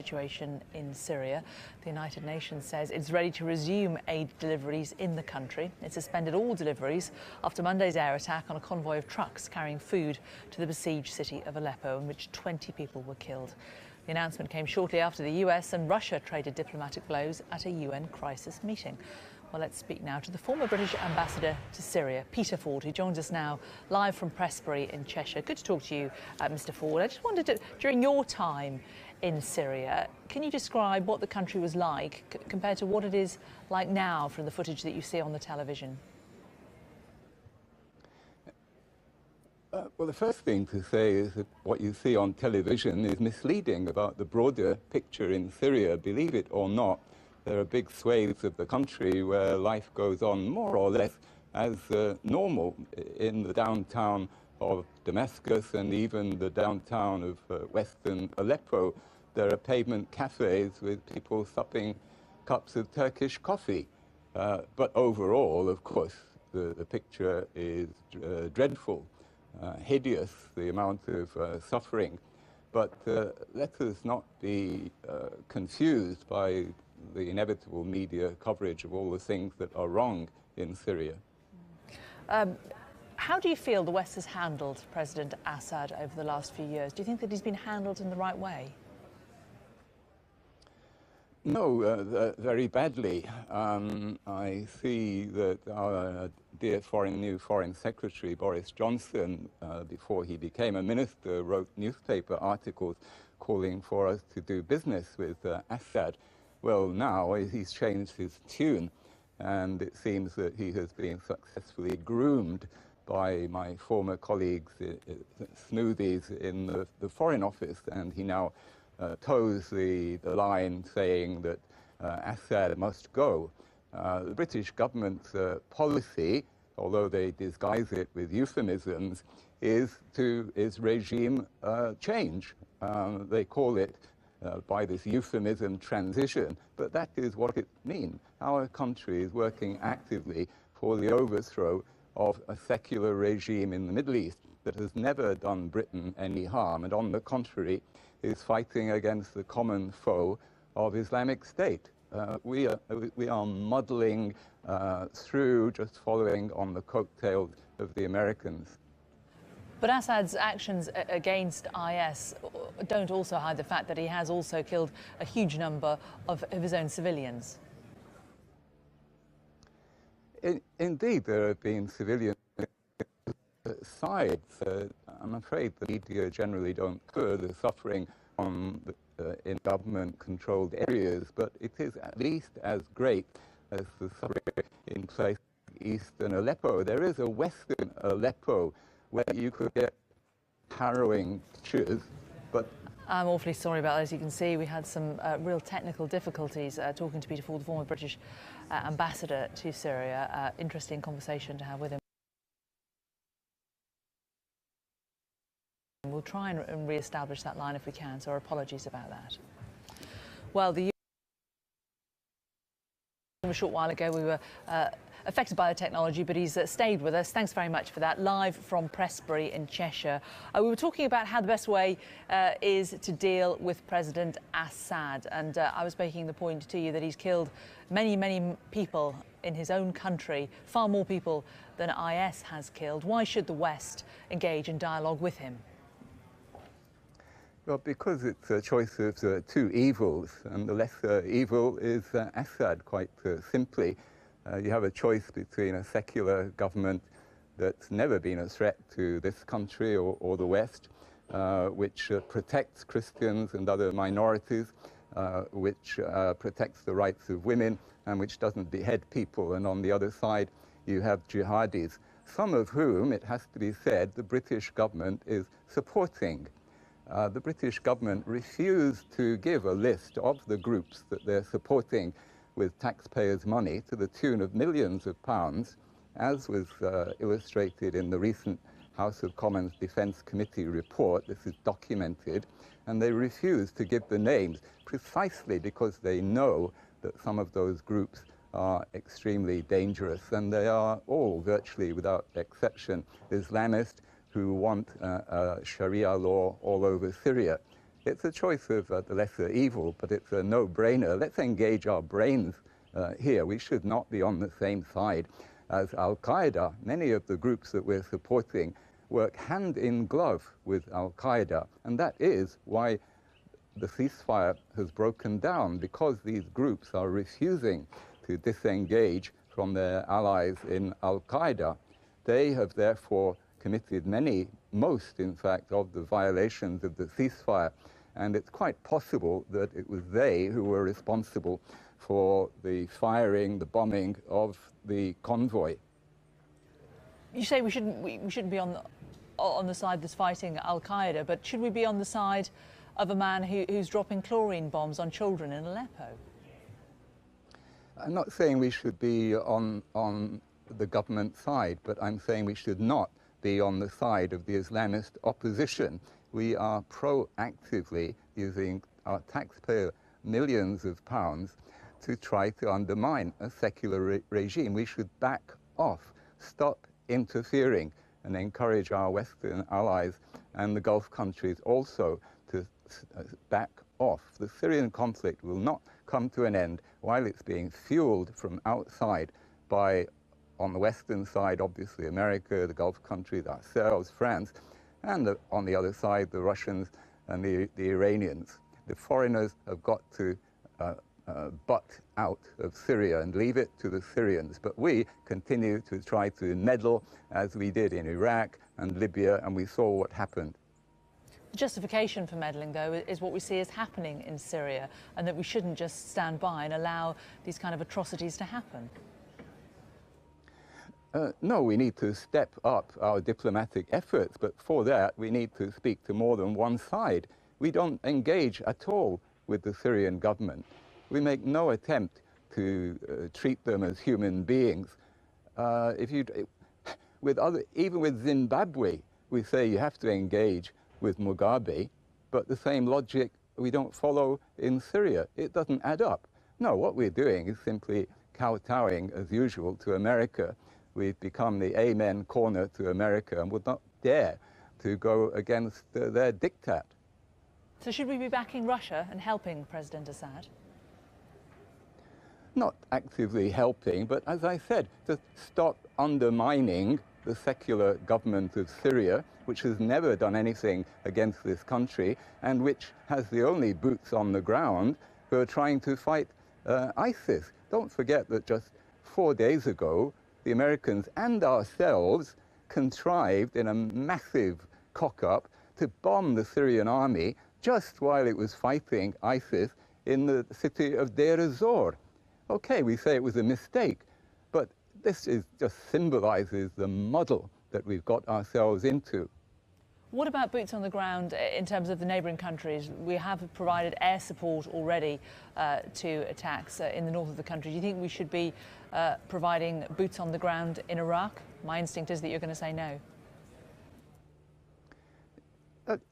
Situation in Syria. The United Nations says it's ready to resume aid deliveries in the country. It suspended all deliveries after Monday's air attack on a convoy of trucks carrying food to the besieged city of Aleppo, in which 20 people were killed. The announcement came shortly after the US and Russia traded diplomatic blows at a UN crisis meeting. Well, let's speak now to the former British ambassador to Syria, Peter Ford, who joins us now live from Prestbury in Cheshire. Good to talk to you, Mr. Ford. I just wanted to, during your time in Syria, can you describe what the country was like compared to what it is like now from the footage that you see on the television? Well, the first thing to say is that what you see on television is misleading about the broader picture in Syria. Believe it or not, there are big swathes of the country where life goes on more or less as normal. In the downtown of Damascus and even the downtown of western Aleppo, there are pavement cafes with people supping cups of Turkish coffee. But overall, of course, the picture is dreadful, hideous, the amount of suffering. But let us not be confused by the inevitable media coverage of all the things that are wrong in Syria. How do you feel the West has handled President Assad over the last few years? Do you think that he's been handled in the right way? No, very badly. I see that our dear new Foreign Secretary, Boris Johnson, before he became a minister, wrote newspaper articles calling for us to do business with Assad. Well, now he's changed his tune, and it seems that he has been successfully groomed by my former colleagues, smoothies in the Foreign Office, and he now toes the line saying that Assad must go. The British government's policy, although they disguise it with euphemisms, is regime change. They call it by this euphemism transition, but that is what it means. Our country is working actively for the overthrow of a secular regime in the Middle East that has never done Britain any harm, and on the contrary is fighting against the common foe of Islamic State. We are muddling through, just following on the coattails of the Americans. But Assad's actions against IS don't also hide the fact that he has also killed a huge number of his own civilians. Indeed, there have been civilian sides. I'm afraid the media generally don't cover the suffering in government-controlled areas, but it is at least as great as the suffering in places like eastern Aleppo. There is a western Aleppo where you could get harrowing pictures, but I'm awfully sorry about that. As you can see, we had some real technical difficulties talking to Peter Ford, the former British ambassador to Syria. Interesting conversation to have with him. We'll try and re-establish that line if we can, so our apologies about that. Well, a short while ago we were affected by the technology, but he's stayed with us. Thanks very much for that. Live from Prestbury in Cheshire. We were talking about how the best way is to deal with President Assad, and I was making the point to you that he's killed many, many people in his own country, far more people than IS has killed. Why should the West engage in dialogue with him? Well, because it's a choice of two evils, and the lesser evil is Assad, quite simply. You have a choice between a secular government that's never been a threat to this country or the West, which protects Christians and other minorities, which protects the rights of women, and which doesn't behead people. And on the other side, you have jihadis, some of whom, it has to be said, the British government is supporting. The British government refused to give a list of the groups that they're supporting with taxpayers' money to the tune of millions of pounds, as was illustrated in the recent House of Commons Defence Committee report. This is documented, and they refused to give the names precisely because they know that some of those groups are extremely dangerous, and they are all, virtually without exception, Islamist, who want Sharia law all over Syria. It's a choice of the lesser evil, but it's a no-brainer. Let's engage our brains here. We should not be on the same side as Al-Qaeda. Many of the groups that we're supporting work hand in glove with Al-Qaeda, and that is why the ceasefire has broken down, because these groups are refusing to disengage from their allies in Al-Qaeda. They have therefore committed most in fact, of the violations of the ceasefire, and it's quite possible that it was they who were responsible for the firing, the bombing of the convoy. You say we shouldn't be on the side that's fighting Al-Qaeda, but should we be on the side of a man who's dropping chlorine bombs on children in Aleppo? I'm not saying we should be on the government side, but I'm saying we should not be on the side of the Islamist opposition. We are proactively using our taxpayer millions of pounds to try to undermine a secular regime. We should back off, stop interfering, and encourage our Western allies and the Gulf countries also to back off. The Syrian conflict will not come to an end while it's being fueled from outside by, on the Western side, obviously America, the Gulf countries, ourselves, France, and on the other side, the Russians and the Iranians. The foreigners have got to butt out of Syria and leave it to the Syrians. But we continue to try to meddle, as we did in Iraq and Libya, and we saw what happened. The justification for meddling, though, is what we see is happening in Syria, and that we shouldn't just stand by and allow these kind of atrocities to happen. No, we need to step up our diplomatic efforts, but for that we need to speak to more than one side. We don't engage at all with the Syrian government. We make no attempt to treat them as human beings. Even with Zimbabwe, we say you have to engage with Mugabe, but the same logic we don't follow in Syria. It doesn't add up. No, what we're doing is simply kowtowing, as usual, to America. We've become the amen corner to America and would not dare to go against their diktat. So should we be backing Russia and helping President Assad? Not actively helping, but as I said, to stop undermining the secular government of Syria, which has never done anything against this country and which has the only boots on the ground who are trying to fight ISIS. Don't forget that just 4 days ago, the Americans and ourselves contrived in a massive cock-up to bomb the Syrian army just while it was fighting ISIS in the city of Deir ez-Zor. Okay, we say it was a mistake, but this just symbolizes the muddle that we've got ourselves into. What about boots on the ground in terms of the neighbouring countries? We have provided air support already to attacks in the north of the country. Do you think we should be providing boots on the ground in Iraq? My instinct is that you're going to say no.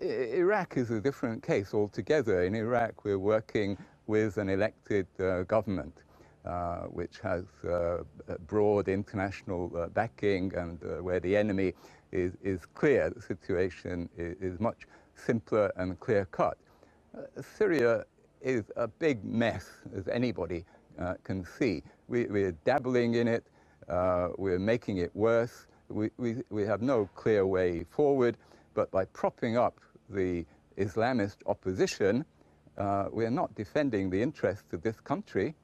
Iraq is a different case altogether. In Iraq, we're working with an elected government, which has broad international backing and where the enemy is clear. The situation is much simpler and clear-cut. Syria is a big mess, as anybody can see. We're dabbling in it. We're making it worse. We have no clear way forward, but by propping up the Islamist opposition, we're not defending the interests of this country.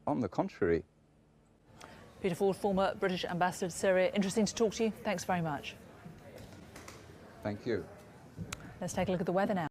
On the contrary. Peter Ford, former British ambassador to Syria. Interesting to talk to you. Thanks very much. Thank you. Let's take a look at the weather now.